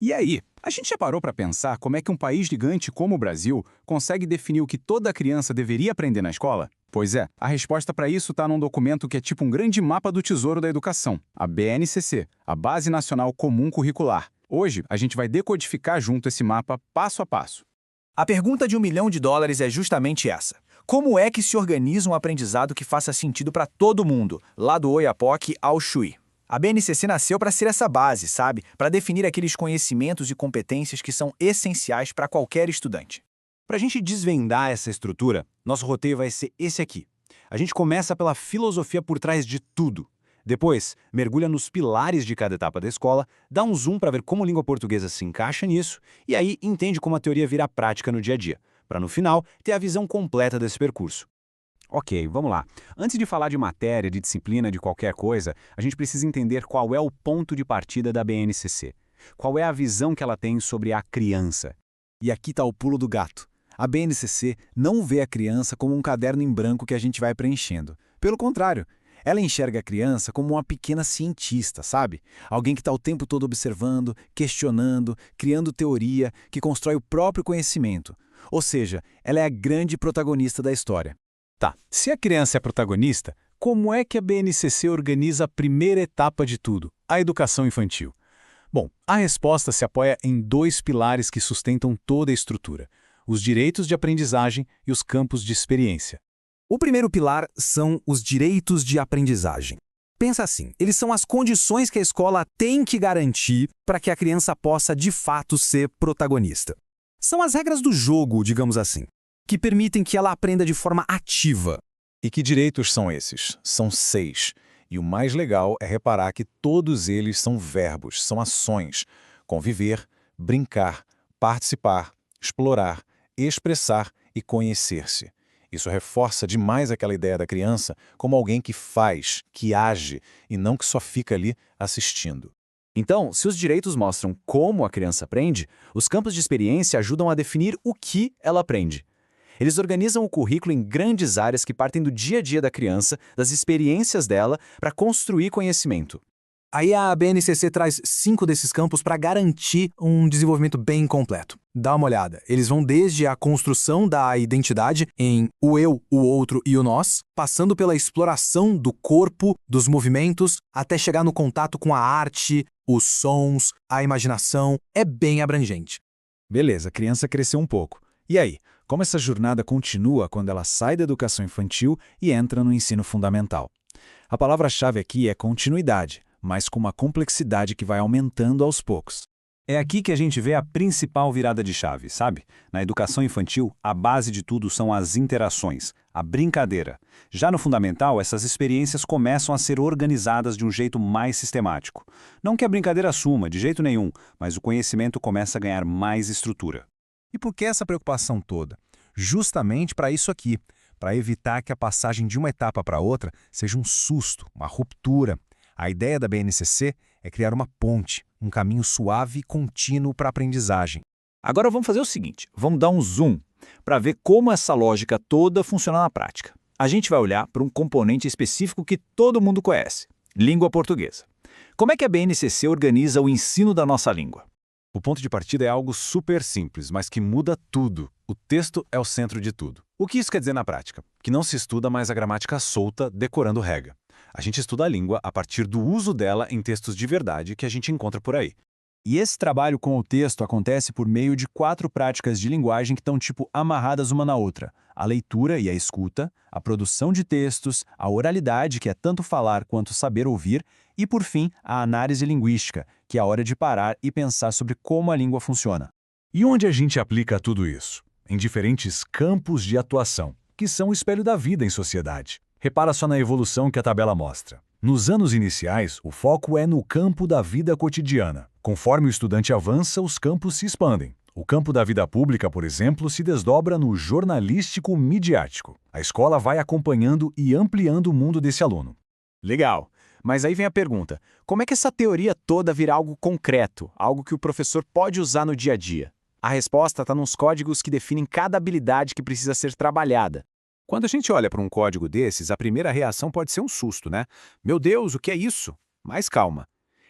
E aí, a gente já parou para pensar como é que um país gigante como o Brasil consegue definir o que toda criança deveria aprender na escola? Pois é, a resposta para isso está num documento que é tipo um grande mapa do tesouro da educação, a BNCC, a Base Nacional Comum Curricular. Hoje, a gente vai decodificar junto esse mapa passo a passo. A pergunta de US$ 1 milhão é justamente essa. Como é que se organiza um aprendizado que faça sentido para todo mundo, lá do Oiapoque ao Chuí? A BNCC nasceu para ser essa base, sabe? Para definir aqueles conhecimentos e competências que são essenciais para qualquer estudante. Para a gente desvendar essa estrutura, nosso roteiro vai ser esse aqui. A gente começa pela filosofia por trás de tudo. Depois, mergulha nos pilares de cada etapa da escola, dá um zoom para ver como a língua portuguesa se encaixa nisso e aí entende como a teoria vira prática no dia a dia, para no final ter a visão completa desse percurso. Ok, vamos lá. Antes de falar de matéria, de disciplina, de qualquer coisa, a gente precisa entender qual é o ponto de partida da BNCC. Qual é a visão que ela tem sobre a criança. E aqui está o pulo do gato. A BNCC não vê a criança como um caderno em branco que a gente vai preenchendo. Pelo contrário, ela enxerga a criança como uma pequena cientista, sabe? Alguém que está o tempo todo observando, questionando, criando teoria, que constrói o próprio conhecimento. Ou seja, ela é a grande protagonista da história. Tá, se a criança é protagonista, como é que a BNCC organiza a primeira etapa de tudo, a educação infantil? Bom, a resposta se apoia em dois pilares que sustentam toda a estrutura: os direitos de aprendizagem e os campos de experiência. O primeiro pilar são os direitos de aprendizagem. Pensa assim, eles são as condições que a escola tem que garantir para que a criança possa, de fato, ser protagonista. São as regras do jogo, digamos assim, que permitem que ela aprenda de forma ativa. E que direitos são esses? São 6. E o mais legal é reparar que todos eles são verbos, são ações. Conviver, brincar, participar, explorar, expressar e conhecer-se. Isso reforça demais aquela ideia da criança como alguém que faz, que age, e não que só fica ali assistindo. Então, se os direitos mostram como a criança aprende, os campos de experiência ajudam a definir o que ela aprende. Eles organizam o currículo em grandes áreas que partem do dia a dia da criança, das experiências dela, para construir conhecimento. Aí a BNCC traz 5 desses campos para garantir um desenvolvimento bem completo. Dá uma olhada. Eles vão desde a construção da identidade em o eu, o outro e o nós, passando pela exploração do corpo, dos movimentos, até chegar no contato com a arte, os sons, a imaginação. É bem abrangente. Beleza, a criança cresceu um pouco. E aí, como essa jornada continua quando ela sai da educação infantil e entra no ensino fundamental? A palavra-chave aqui é continuidade, mas com uma complexidade que vai aumentando aos poucos. É aqui que a gente vê a principal virada de chave, sabe? Na educação infantil, a base de tudo são as interações, a brincadeira. Já no fundamental, essas experiências começam a ser organizadas de um jeito mais sistemático. Não que a brincadeira suma, de jeito nenhum, mas o conhecimento começa a ganhar mais estrutura. E por que essa preocupação toda? Justamente para isso aqui, para evitar que a passagem de uma etapa para outra seja um susto, uma ruptura. A ideia da BNCC é criar uma ponte, um caminho suave e contínuo para a aprendizagem. Agora vamos fazer o seguinte, vamos dar um zoom para ver como essa lógica toda funciona na prática. A gente vai olhar para um componente específico que todo mundo conhece, língua portuguesa. Como é que a BNCC organiza o ensino da nossa língua? O ponto de partida é algo super simples, mas que muda tudo. O texto é o centro de tudo. O que isso quer dizer na prática? Que não se estuda mais a gramática solta, decorando regra. A gente estuda a língua a partir do uso dela em textos de verdade que a gente encontra por aí. E esse trabalho com o texto acontece por meio de 4 práticas de linguagem que estão tipo amarradas uma na outra. A leitura e a escuta, a produção de textos, a oralidade, que é tanto falar quanto saber ouvir, e, por fim, a análise linguística, que é a hora de parar e pensar sobre como a língua funciona. E onde a gente aplica tudo isso? Em diferentes campos de atuação, que são o espelho da vida em sociedade. Repara só na evolução que a tabela mostra. Nos anos iniciais, o foco é no campo da vida cotidiana. Conforme o estudante avança, os campos se expandem. O campo da vida pública, por exemplo, se desdobra no jornalístico-midiático. A escola vai acompanhando e ampliando o mundo desse aluno. Legal, mas aí vem a pergunta, como é que essa teoria toda vira algo concreto, algo que o professor pode usar no dia a dia? A resposta está nos códigos que definem cada habilidade que precisa ser trabalhada. Quando a gente olha para um código desses, a primeira reação pode ser um susto, né? Meu Deus, o que é isso? Mas calma.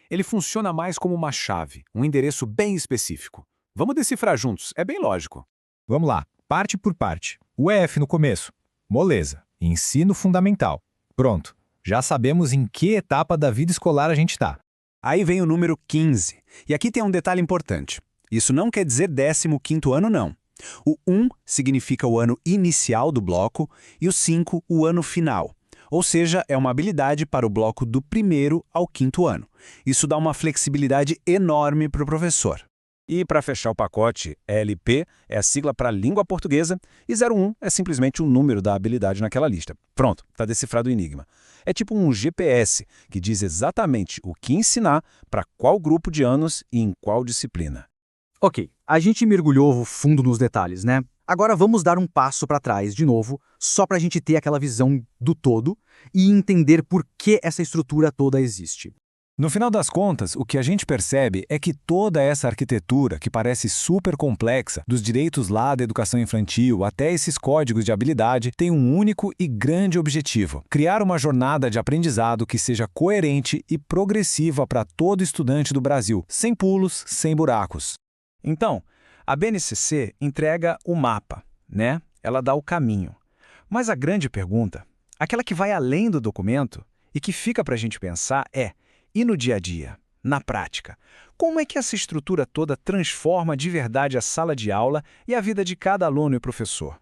Ele funciona mais como uma chave, um endereço bem específico. Vamos decifrar juntos, é bem lógico. Vamos lá, parte por parte. O EF no começo. Moleza. Ensino fundamental. Pronto. Já sabemos em que etapa da vida escolar a gente está. Aí vem o número 15. E aqui tem um detalhe importante. Isso não quer dizer 15º ano, não. O 1 significa o ano inicial do bloco e o 5 o ano final. Ou seja, é uma habilidade para o bloco do 1º ao 5º ano. Isso dá uma flexibilidade enorme para o professor. E para fechar o pacote, LP é a sigla para língua portuguesa e 01 é simplesmente o número da habilidade naquela lista. Pronto, está decifrado o enigma. É tipo um GPS que diz exatamente o que ensinar para qual grupo de anos e em qual disciplina. Ok, a gente mergulhou fundo nos detalhes, né? Agora vamos dar um passo para trás de novo, só para a gente ter aquela visão do todo e entender por que essa estrutura toda existe. No final das contas, o que a gente percebe é que toda essa arquitetura, que parece super complexa, dos direitos lá da educação infantil até esses códigos de habilidade, tem um único e grande objetivo: criar uma jornada de aprendizado que seja coerente e progressiva para todo estudante do Brasil, sem pulos, sem buracos. Então, a BNCC entrega o mapa, né? Ela dá o caminho. Mas a grande pergunta, aquela que vai além do documento e que fica para a gente pensar é: e no dia a dia, na prática, como é que essa estrutura toda transforma de verdade a sala de aula e a vida de cada aluno e professor?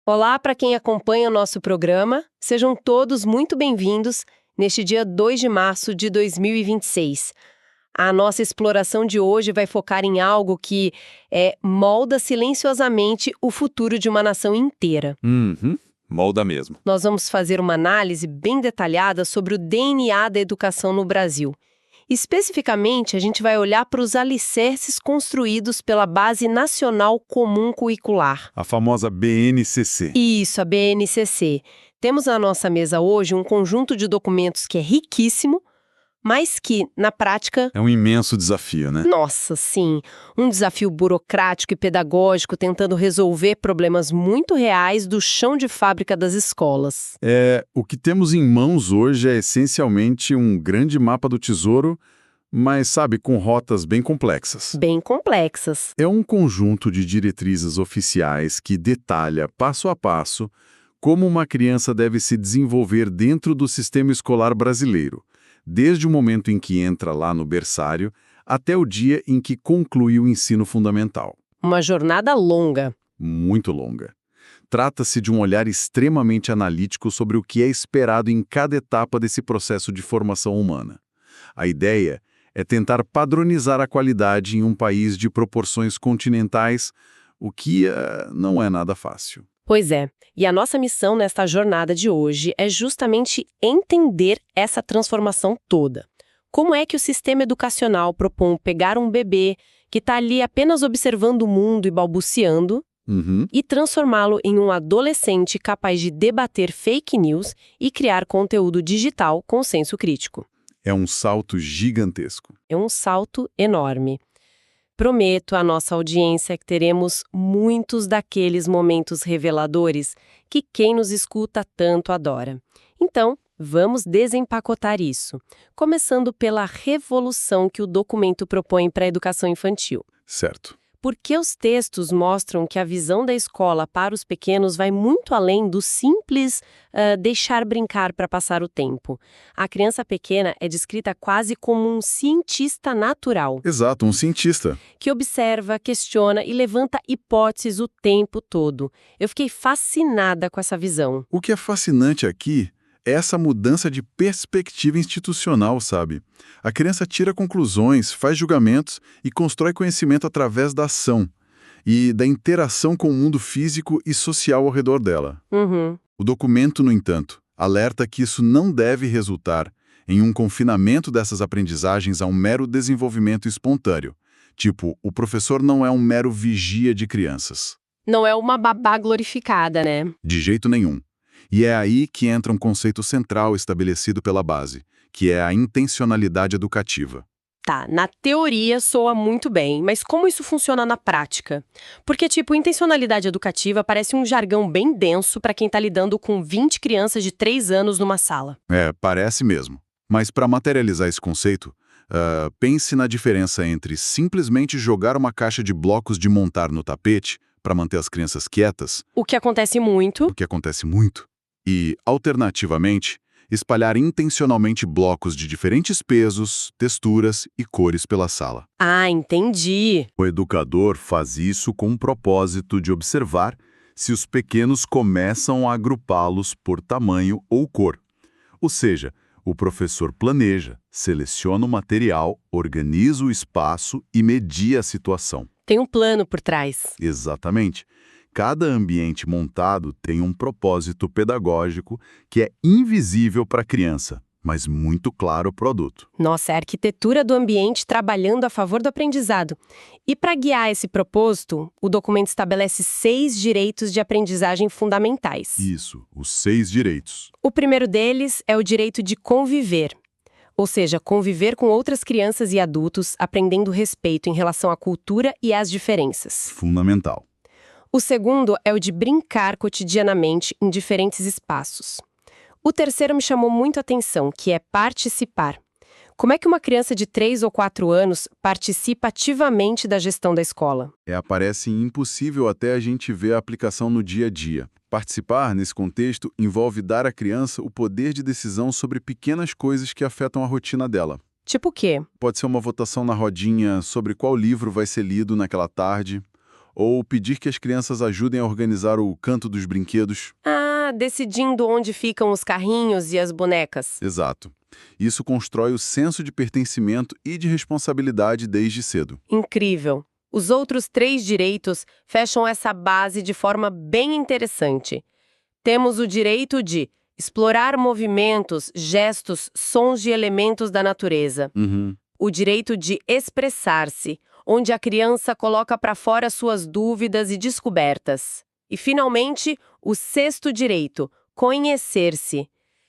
Olá para quem acompanha o nosso programa, sejam todos muito bem-vindos neste dia 2 de março de 2026. A nossa exploração de hoje vai focar em algo que molda silenciosamente o futuro de uma nação inteira. Molda mesmo. Nós vamos fazer uma análise bem detalhada sobre o DNA da educação no Brasil. Especificamente, a gente vai olhar para os alicerces construídos pela Base Nacional Comum Curricular. A famosa BNCC. Isso, a BNCC. Temos na nossa mesa hoje um conjunto de documentos que é riquíssimo, mas que, na prática... É um imenso desafio, né? Nossa, sim. Um desafio burocrático e pedagógico tentando resolver problemas muito reais do chão de fábrica das escolas. O que temos em mãos hoje é essencialmente um grande mapa do tesouro, mas, sabe, com rotas bem complexas. Bem complexas. É um conjunto de diretrizes oficiais que detalha, passo a passo, como uma criança deve se desenvolver dentro do sistema escolar brasileiro, desde o momento em que entra lá no berçário até o dia em que conclui o ensino fundamental. Uma jornada longa. Muito longa. Trata-se de um olhar extremamente analítico sobre o que é esperado em cada etapa desse processo de formação humana. A ideia é tentar padronizar a qualidade em um país de proporções continentais, o que não é nada fácil. Pois é, e a nossa missão nesta jornada de hoje é justamente entender essa transformação toda. Como é que o sistema educacional propõe pegar um bebê que está ali apenas observando o mundo e balbuciando e transformá-lo em um adolescente capaz de debater fake news e criar conteúdo digital com senso crítico? É um salto gigantesco. É um salto enorme. Prometo à nossa audiência que teremos muitos daqueles momentos reveladores que quem nos escuta tanto adora. Então, vamos desempacotar isso, começando pela revolução que o documento propõe para a educação infantil. Certo. Porque os textos mostram que a visão da escola para os pequenos vai muito além do simples deixar brincar para passar o tempo. A criança pequena é descrita quase como um cientista natural. Exato, um cientista. Que observa, questiona e levanta hipóteses o tempo todo. Eu fiquei fascinada com essa visão. O que é fascinante aqui é essa mudança de perspectiva institucional, sabe? A criança tira conclusões, faz julgamentos e constrói conhecimento através da ação e da interação com o mundo físico e social ao redor dela. O documento, no entanto, alerta que isso não deve resultar em um confinamento dessas aprendizagens a um mero desenvolvimento espontâneo. Tipo, o professor não é um mero vigia de crianças. Não é uma babá glorificada, né? De jeito nenhum. E é aí que entra um conceito central estabelecido pela base, que é a intencionalidade educativa. Tá, na teoria soa muito bem, mas como isso funciona na prática? Porque, intencionalidade educativa parece um jargão bem denso para quem está lidando com 20 crianças de 3 anos numa sala. Parece mesmo. Mas para materializar esse conceito, pense na diferença entre simplesmente jogar uma caixa de blocos de montar no tapete para manter as crianças quietas, O que acontece muito. o que acontece muito, e, alternativamente, espalhar intencionalmente blocos de diferentes pesos, texturas e cores pela sala. Ah, entendi. O educador faz isso com o propósito de observar se os pequenos começam a agrupá-los por tamanho ou cor. Ou seja, o professor planeja, seleciona o material, organiza o espaço e media a situação. Tem um plano por trás. Exatamente. Cada ambiente montado tem um propósito pedagógico que é invisível para a criança, mas muito claro para o adulto. Nossa, é a arquitetura do ambiente trabalhando a favor do aprendizado. E para guiar esse propósito, o documento estabelece 6 direitos de aprendizagem fundamentais. Isso, os 6 direitos. O primeiro deles é o direito de conviver. Ou seja, conviver com outras crianças e adultos, aprendendo respeito em relação à cultura e às diferenças. Fundamental. O segundo é o de brincar cotidianamente em diferentes espaços. O terceiro me chamou muito a atenção, que é participar. Como é que uma criança de 3 ou 4 anos participa ativamente da gestão da escola? Parece impossível até a gente ver a aplicação no dia a dia. Participar, nesse contexto, envolve dar à criança o poder de decisão sobre pequenas coisas que afetam a rotina dela. Tipo o quê? Pode ser uma votação na rodinha sobre qual livro vai ser lido naquela tarde, ou pedir que as crianças ajudem a organizar o canto dos brinquedos. Ah, decidindo onde ficam os carrinhos e as bonecas. Exato. Isso constrói o senso de pertencimento e de responsabilidade desde cedo. Incrível. Os outros 3 direitos fecham essa base de forma bem interessante. Temos o direito de explorar movimentos, gestos, sons de elementos da natureza. O direito de expressar-se, onde a criança coloca para fora suas dúvidas e descobertas. E, finalmente, o 6º direito, conhecer-se,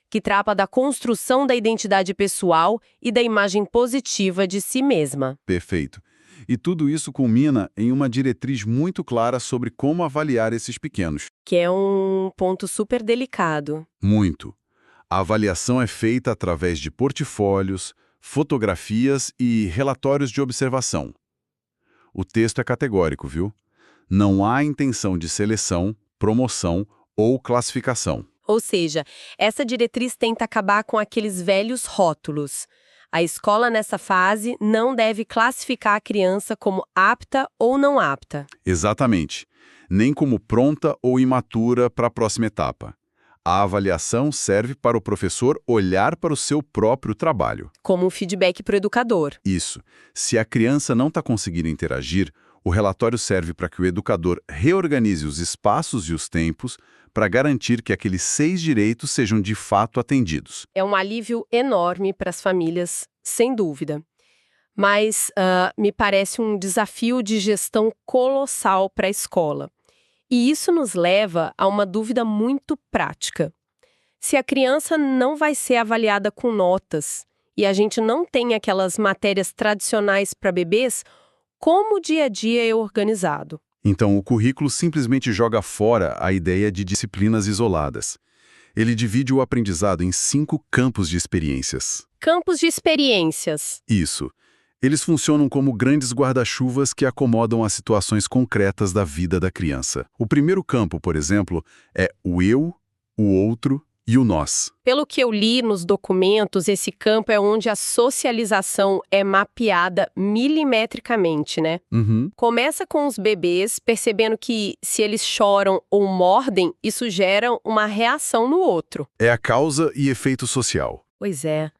que trata da construção da identidade pessoal e da imagem positiva de si mesma. Perfeito. E tudo isso culmina em uma diretriz muito clara sobre como avaliar esses pequenos. Que é um ponto super delicado. Muito. A avaliação é feita através de portfólios, fotografias e relatórios de observação. O texto é categórico, viu? Não há intenção de seleção, promoção ou classificação. Ou seja, essa diretriz tenta acabar com aqueles velhos rótulos. A escola, nessa fase, não deve classificar a criança como apta ou não apta. Exatamente. Nem como pronta ou imatura para a próxima etapa. A avaliação serve para o professor olhar para o seu próprio trabalho. Como um feedback para o educador. Isso. Se a criança não está conseguindo interagir, o relatório serve para que o educador reorganize os espaços e os tempos para garantir que aqueles 6 direitos sejam de fato atendidos. É um alívio enorme para as famílias, sem dúvida. Mas me parece um desafio de gestão colossal para a escola. E isso nos leva a uma dúvida muito prática. Se a criança não vai ser avaliada com notas e a gente não tem aquelas matérias tradicionais para bebês, como o dia a dia é organizado? Então, o currículo simplesmente joga fora a ideia de disciplinas isoladas. Ele divide o aprendizado em 5 campos de experiências. Campos de experiências. Isso. Eles funcionam como grandes guarda-chuvas que acomodam as situações concretas da vida da criança. O primeiro campo, por exemplo, é o eu, o outro e o nós. Pelo que eu li nos documentos, esse campo é onde a socialização é mapeada milimetricamente, né? Começa com os bebês percebendo que se eles choram ou mordem, isso gera uma reação no outro. É a causa e efeito social. Pois é.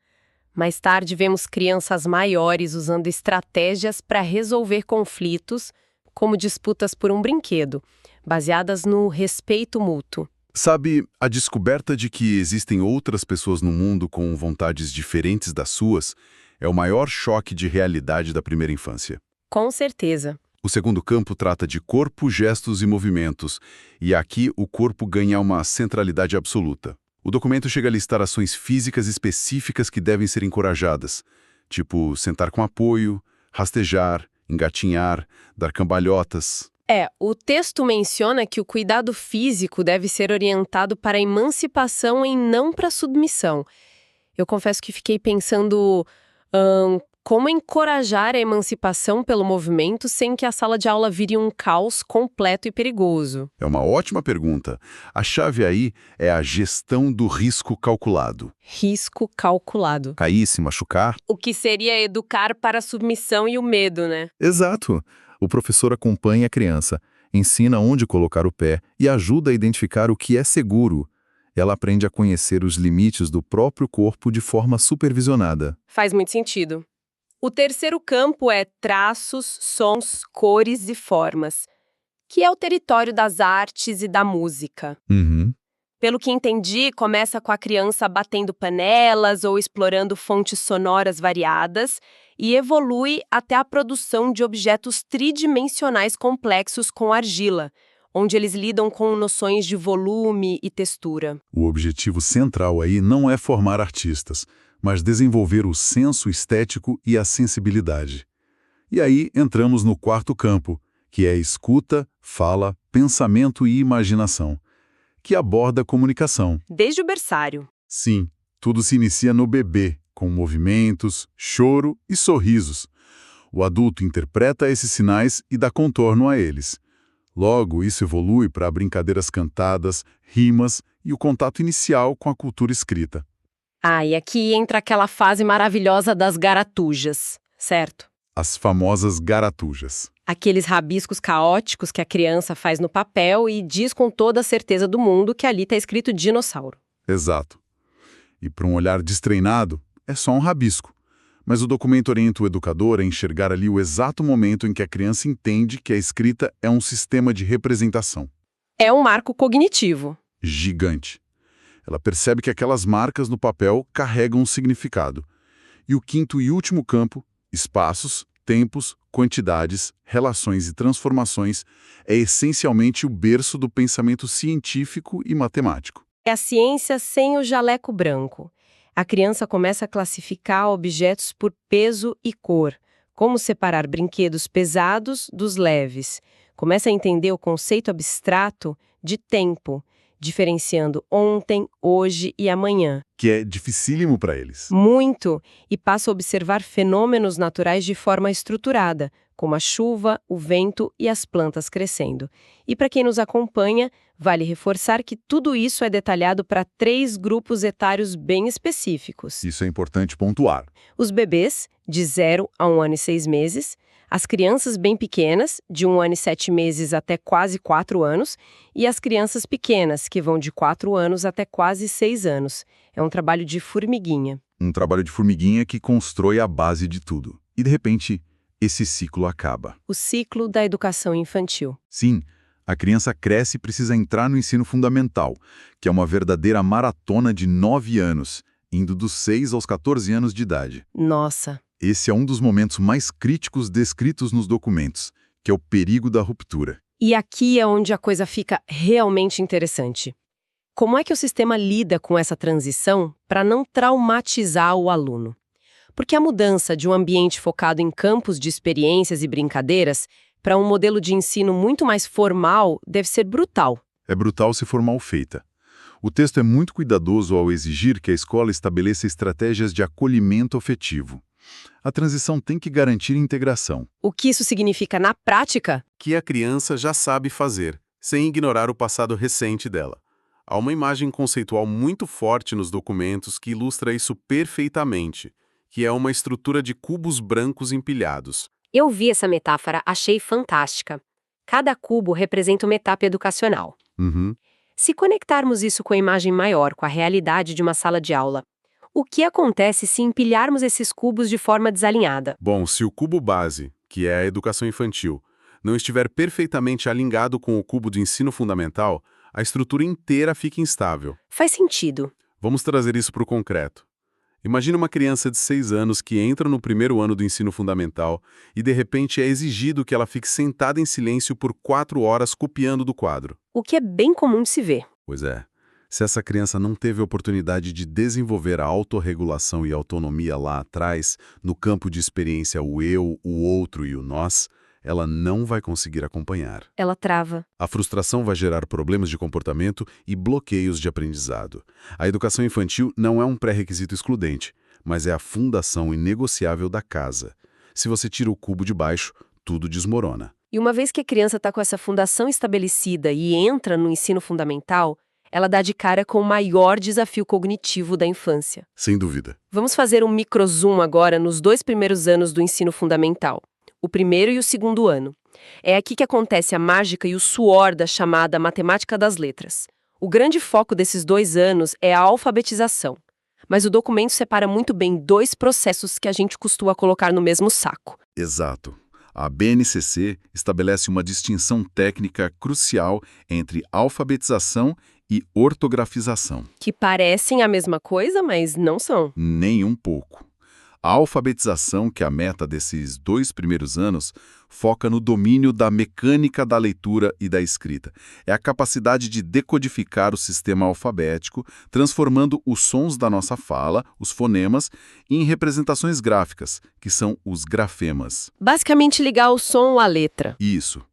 Mais tarde, vemos crianças maiores usando estratégias para resolver conflitos, como disputas por um brinquedo, baseadas no respeito mútuo. Sabe, a descoberta de que existem outras pessoas no mundo com vontades diferentes das suas é o maior choque de realidade da primeira infância. Com certeza. O segundo campo trata de corpo, gestos e movimentos, e aqui o corpo ganha uma centralidade absoluta. O documento chega a listar ações físicas específicas que devem ser encorajadas, tipo sentar com apoio, rastejar, engatinhar, dar cambalhotas. O texto menciona que o cuidado físico deve ser orientado para a emancipação e não para a submissão. Eu confesso que fiquei pensando como encorajar a emancipação pelo movimento sem que a sala de aula vire um caos completo e perigoso. É uma ótima pergunta. A chave aí é a gestão do risco calculado. Risco calculado. Cair, se machucar? O que seria educar para a submissão e o medo, né? Exato. O professor acompanha a criança, ensina onde colocar o pé e ajuda a identificar o que é seguro. Ela aprende a conhecer os limites do próprio corpo de forma supervisionada. Faz muito sentido. O terceiro campo é traços, sons, cores e formas, que é o território das artes e da música. Pelo que entendi, começa com a criança batendo panelas ou explorando fontes sonoras variadas e evolui até a produção de objetos tridimensionais complexos com argila, onde eles lidam com noções de volume e textura. O objetivo central aí não é formar artistas, mas desenvolver o senso estético e a sensibilidade. E aí entramos no quarto campo, que é escuta, fala, pensamento e imaginação, que aborda a comunicação. Desde o berçário. Sim, tudo se inicia no bebê, com movimentos, choro e sorrisos. O adulto interpreta esses sinais e dá contorno a eles. Logo, isso evolui para brincadeiras cantadas, rimas e o contato inicial com a cultura escrita. E aqui entra aquela fase maravilhosa das garatujas, certo? As famosas garatujas. Aqueles rabiscos caóticos que a criança faz no papel e diz com toda a certeza do mundo que ali está escrito dinossauro. Exato. E para um olhar destreinado, é só um rabisco. Mas o documento orienta o educador a enxergar ali o exato momento em que a criança entende que a escrita é um sistema de representação. É um marco cognitivo. Gigante. Ela percebe que aquelas marcas no papel carregam um significado. E o quinto e último campo, espaços, tempos, quantidades, relações e transformações, é essencialmente o berço do pensamento científico e matemático. É a ciência sem o jaleco branco. A criança começa a classificar objetos por peso e cor, como separar brinquedos pesados dos leves. Começa a entender o conceito abstrato de tempo, diferenciando ontem, hoje e amanhã. Que é dificílimo para eles. Muito! E passa a observar fenômenos naturais de forma estruturada, como a chuva, o vento e as plantas crescendo. E para quem nos acompanha, vale reforçar que tudo isso é detalhado para 3 grupos etários bem específicos. Isso é importante pontuar. Os bebês, de 0 a 1 ano e 6 meses, as crianças bem pequenas, de 1 ano e 7 meses até quase 4 anos, e as crianças pequenas, que vão de 4 anos até quase 6 anos. É um trabalho de formiguinha. Um trabalho de formiguinha que constrói a base de tudo. E, de repente, esse ciclo acaba. O ciclo da educação infantil. Sim, a criança cresce e precisa entrar no ensino fundamental, que é uma verdadeira maratona de 9 anos, indo dos 6 aos 14 anos de idade. Nossa! Esse é um dos momentos mais críticos descritos nos documentos, que é o perigo da ruptura. E aqui é onde a coisa fica realmente interessante. Como é que o sistema lida com essa transição para não traumatizar o aluno? Porque a mudança de um ambiente focado em campos de experiências e brincadeiras para um modelo de ensino muito mais formal deve ser brutal. É brutal se for mal feita. O texto é muito cuidadoso ao exigir que a escola estabeleça estratégias de acolhimento afetivo. A transição tem que garantir integração. O que isso significa na prática? Que a criança já sabe fazer, sem ignorar o passado recente dela. Há uma imagem conceitual muito forte nos documentos que ilustra isso perfeitamente, que é uma estrutura de cubos brancos empilhados. Eu vi essa metáfora, achei fantástica. Cada cubo representa uma etapa educacional. Se conectarmos isso com a imagem maior, com a realidade de uma sala de aula, o que acontece se empilharmos esses cubos de forma desalinhada? Bom, se o cubo base, que é a educação infantil, não estiver perfeitamente alinhado com o cubo de ensino fundamental, a estrutura inteira fica instável. Faz sentido. Vamos trazer isso para o concreto. Imagine uma criança de 6 anos que entra no primeiro ano do ensino fundamental e, de repente, é exigido que ela fique sentada em silêncio por 4 horas copiando do quadro. O que é bem comum de se ver. Pois é. Se essa criança não teve a oportunidade de desenvolver a autorregulação e autonomia lá atrás, no campo de experiência o eu, o outro e o nós, ela não vai conseguir acompanhar. Ela trava. A frustração vai gerar problemas de comportamento e bloqueios de aprendizado. A educação infantil não é um pré-requisito excludente, mas é a fundação inegociável da casa. Se você tira o cubo de baixo, tudo desmorona. E uma vez que a criança está com essa fundação estabelecida e entra no ensino fundamental, ela dá de cara com o maior desafio cognitivo da infância. Sem dúvida. Vamos fazer um microzoom agora nos 2 primeiros anos do ensino fundamental, o primeiro e o segundo ano. É aqui que acontece a mágica e o suor da chamada matemática das letras. O grande foco desses 2 anos é a alfabetização. Mas o documento separa muito bem 2 processos que a gente costuma colocar no mesmo saco. Exato. A BNCC estabelece uma distinção técnica crucial entre alfabetização e ortografização. Que parecem a mesma coisa, mas não são. Nem um pouco. A alfabetização, que é a meta desses 2 primeiros anos, foca no domínio da mecânica da leitura e da escrita. É a capacidade de decodificar o sistema alfabético, transformando os sons da nossa fala, os fonemas, em representações gráficas, que são os grafemas. Basicamente ligar o som à letra. Isso.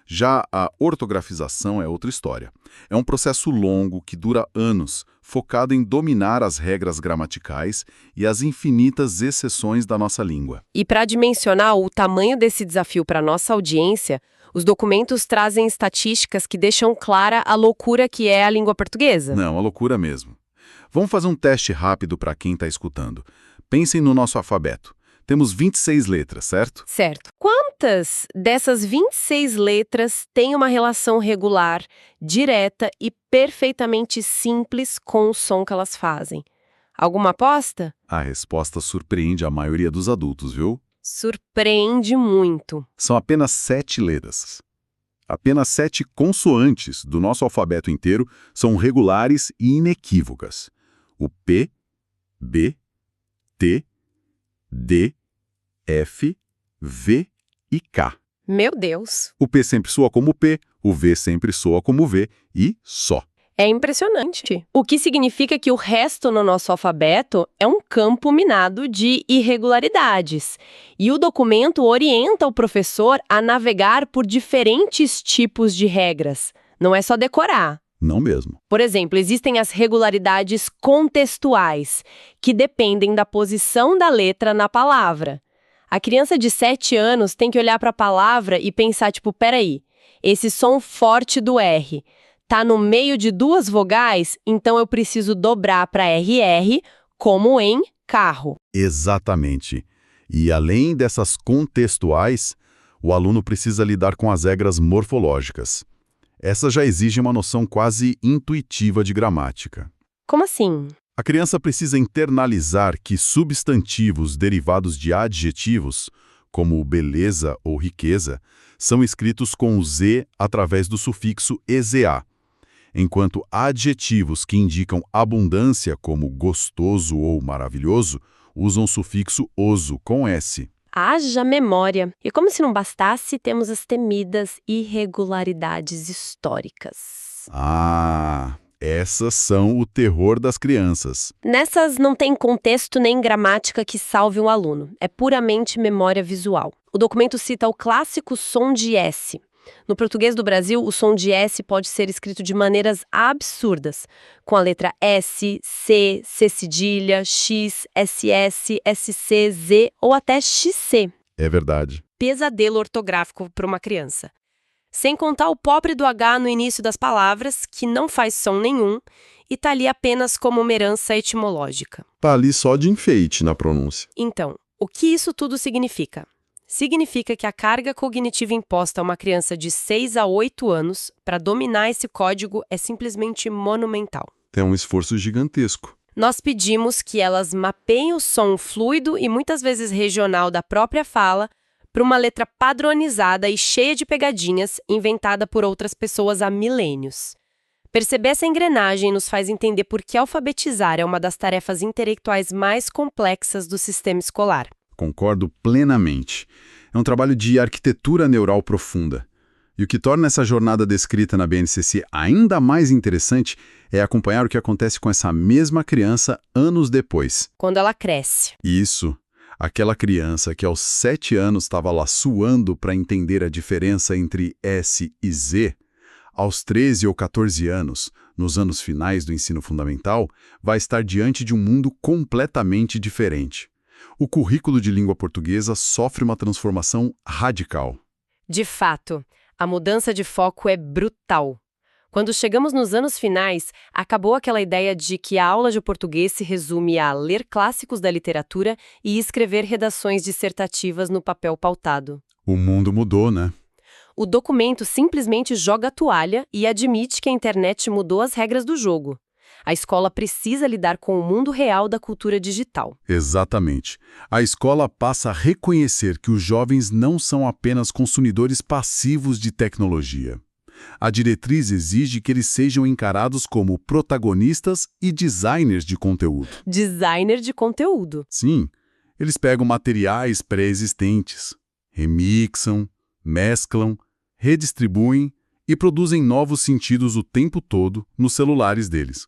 Já a ortografização é outra história. É um processo longo que dura anos, focado em dominar as regras gramaticais e as infinitas exceções da nossa língua. E para dimensionar o tamanho desse desafio para nossa audiência, os documentos trazem estatísticas que deixam clara a loucura que é a língua portuguesa. Não, a loucura mesmo. Vamos fazer um teste rápido para quem está escutando. Pensem no nosso alfabeto. Temos 26 letras, certo? Certo. Quantas dessas 26 letras têm uma relação regular, direta e perfeitamente simples com o som que elas fazem? Alguma aposta? A resposta surpreende a maioria dos adultos, viu? Surpreende muito. São apenas 7 letras. Apenas 7 consoantes do nosso alfabeto inteiro são regulares e inequívocas. O P, B, T, D, F, V e K. Meu Deus! O P sempre soa como P, o V sempre soa como V e só. É impressionante. O que significa que o resto no nosso alfabeto é um campo minado de irregularidades. E o documento orienta o professor a navegar por diferentes tipos de regras. Não é só decorar. Não mesmo. Por exemplo, existem as regularidades contextuais, que dependem da posição da letra na palavra. A criança de 7 anos tem que olhar para a palavra e pensar, tipo, peraí, esse som forte do R tá no meio de 2 vogais, então eu preciso dobrar para RR, como em carro. Exatamente. E além dessas contextuais, o aluno precisa lidar com as regras morfológicas. Essas já exigem uma noção quase intuitiva de gramática. Como assim? A criança precisa internalizar que substantivos derivados de adjetivos, como beleza ou riqueza, são escritos com o Z através do sufixo EZA, enquanto adjetivos que indicam abundância, como gostoso ou maravilhoso, usam o sufixo oso com S. Haja memória! E como se não bastasse, temos as temidas irregularidades históricas. Ah, essas são o terror das crianças. Nessas não tem contexto nem gramática que salve um aluno. É puramente memória visual. O documento cita o clássico som de S. No português do Brasil, o som de S pode ser escrito de maneiras absurdas, com a letra S, C, C cedilha, X, SS, SC, Z ou até XC. É verdade. Pesadelo ortográfico para uma criança. Sem contar o pobre do H no início das palavras, que não faz som nenhum e tá ali apenas como uma herança etimológica. Tá ali só de enfeite na pronúncia. Então, o que isso tudo significa? Significa que a carga cognitiva imposta a uma criança de 6 a 8 anos para dominar esse código é simplesmente monumental. É um esforço gigantesco. Nós pedimos que elas mapeiem o som fluido e muitas vezes regional da própria fala para uma letra padronizada e cheia de pegadinhas inventada por outras pessoas há milênios. Perceber essa engrenagem nos faz entender por que alfabetizar é uma das tarefas intelectuais mais complexas do sistema escolar. Concordo plenamente. É um trabalho de arquitetura neural profunda. E o que torna essa jornada descrita na BNCC ainda mais interessante é acompanhar o que acontece com essa mesma criança anos depois. Quando ela cresce. Isso. Aquela criança que aos 7 anos estava lá suando para entender a diferença entre S e Z, aos 13 ou 14 anos, nos anos finais do ensino fundamental, vai estar diante de um mundo completamente diferente. O currículo de língua portuguesa sofre uma transformação radical. De fato, a mudança de foco é brutal. Quando chegamos nos anos finais, acabou aquela ideia de que a aula de português se resume a ler clássicos da literatura e escrever redações dissertativas no papel pautado. O mundo mudou, né? O documento simplesmente joga a toalha e admite que a internet mudou as regras do jogo. A escola precisa lidar com o mundo real da cultura digital. Exatamente. A escola passa a reconhecer que os jovens não são apenas consumidores passivos de tecnologia. A diretriz exige que eles sejam encarados como protagonistas e designers de conteúdo. Designer de conteúdo. Sim, eles pegam materiais pré-existentes, remixam, mesclam, redistribuem e produzem novos sentidos o tempo todo nos celulares deles.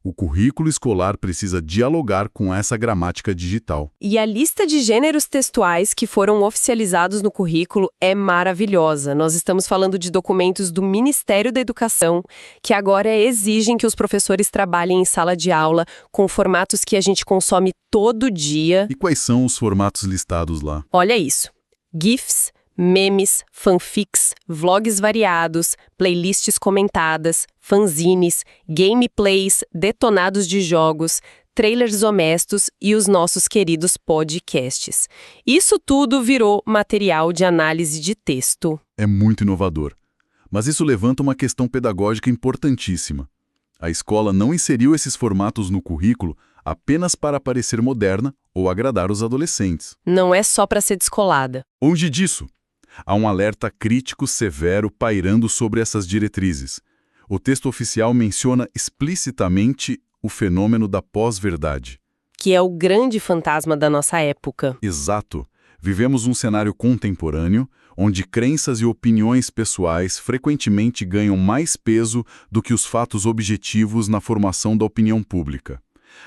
O currículo escolar precisa dialogar com essa gramática digital. E a lista de gêneros textuais que foram oficializados no currículo é maravilhosa. Nós estamos falando de documentos do Ministério da Educação, que agora exigem que os professores trabalhem em sala de aula com formatos que a gente consome todo dia. E quais são os formatos listados lá? Olha isso. GIFs, memes, fanfics, vlogs variados, playlists comentadas, fanzines, gameplays, detonados de jogos, trailers honestos e os nossos queridos podcasts. Isso tudo virou material de análise de texto. É muito inovador. Mas isso levanta uma questão pedagógica importantíssima. A escola não inseriu esses formatos no currículo apenas para parecer moderna ou agradar os adolescentes. Não é só para ser descolada. Longe disso. Há um alerta crítico severo pairando sobre essas diretrizes. O texto oficial menciona explicitamente o fenômeno da pós-verdade. Que é o grande fantasma da nossa época. Exato. Vivemos um cenário contemporâneo onde crenças e opiniões pessoais frequentemente ganham mais peso do que os fatos objetivos na formação da opinião pública.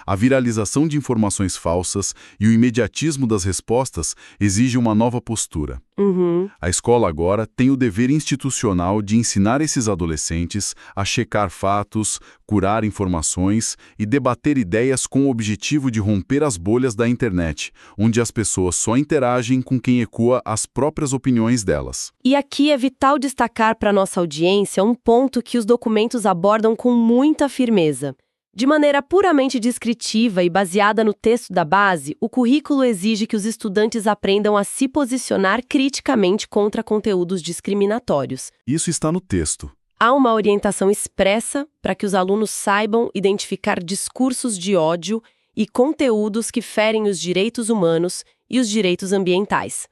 A viralização de informações falsas e o imediatismo das respostas exigem uma nova postura. A escola agora tem o dever institucional de ensinar esses adolescentes a checar fatos, curar informações e debater ideias com o objetivo de romper as bolhas da internet, onde as pessoas só interagem com quem ecoa as próprias opiniões delas. E aqui é vital destacar para nossa audiência um ponto que os documentos abordam com muita firmeza. De maneira puramente descritiva e baseada no texto da base, o currículo exige que os estudantes aprendam a se posicionar criticamente contra conteúdos discriminatórios. Isso está no texto. Há uma orientação expressa para que os alunos saibam identificar discursos de ódio e conteúdos que ferem os direitos humanos e os direitos ambientais.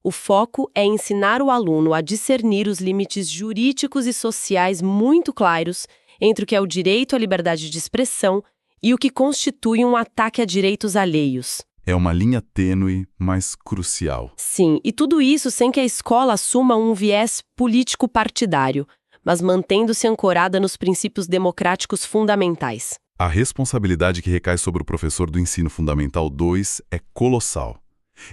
O foco é ensinar o aluno a discernir os limites jurídicos e sociais muito claros entre o que é o direito à liberdade de expressão e o que constitui um ataque a direitos alheios. É uma linha tênue, mas crucial. Sim, e tudo isso sem que a escola assuma um viés político partidário, mas mantendo-se ancorada nos princípios democráticos fundamentais. A responsabilidade que recai sobre o professor do Ensino Fundamental 2 é colossal.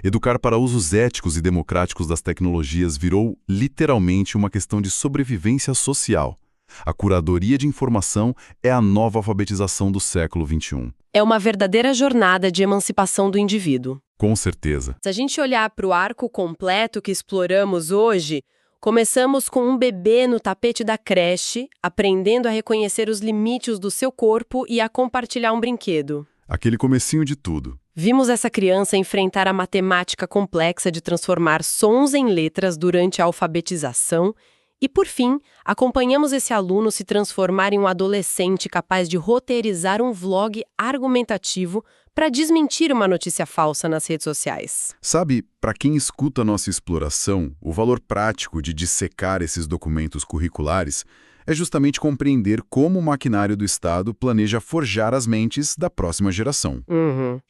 Educar para usos éticos e democráticos das tecnologias virou literalmente uma questão de sobrevivência social. A curadoria de informação é a nova alfabetização do século XXI. É uma verdadeira jornada de emancipação do indivíduo. Com certeza. Se a gente olhar para o arco completo que exploramos hoje, começamos com um bebê no tapete da creche, aprendendo a reconhecer os limites do seu corpo e a compartilhar um brinquedo. Aquele comecinho de tudo. Vimos essa criança enfrentar a matemática complexa de transformar sons em letras durante a alfabetização. E, por fim, acompanhamos esse aluno se transformar em um adolescente capaz de roteirizar um vlog argumentativo para desmentir uma notícia falsa nas redes sociais. Sabe, para quem escuta a nossa exploração, o valor prático de dissecar esses documentos curriculares é justamente compreender como o maquinário do Estado planeja forjar as mentes da próxima geração.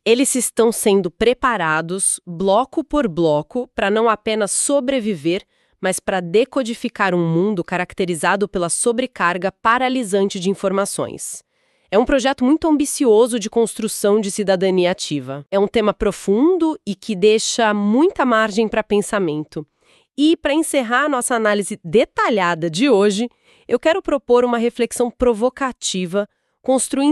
Eles estão sendo preparados, bloco por bloco, para não apenas sobreviver, mas para decodificar um mundo caracterizado pela sobrecarga paralisante de informações. É um projeto muito ambicioso de construção de cidadania ativa. É um tema profundo e que deixa muita margem para pensamento. E, para encerrar a nossa análise detalhada de hoje, eu quero propor uma reflexão provocativa, construindo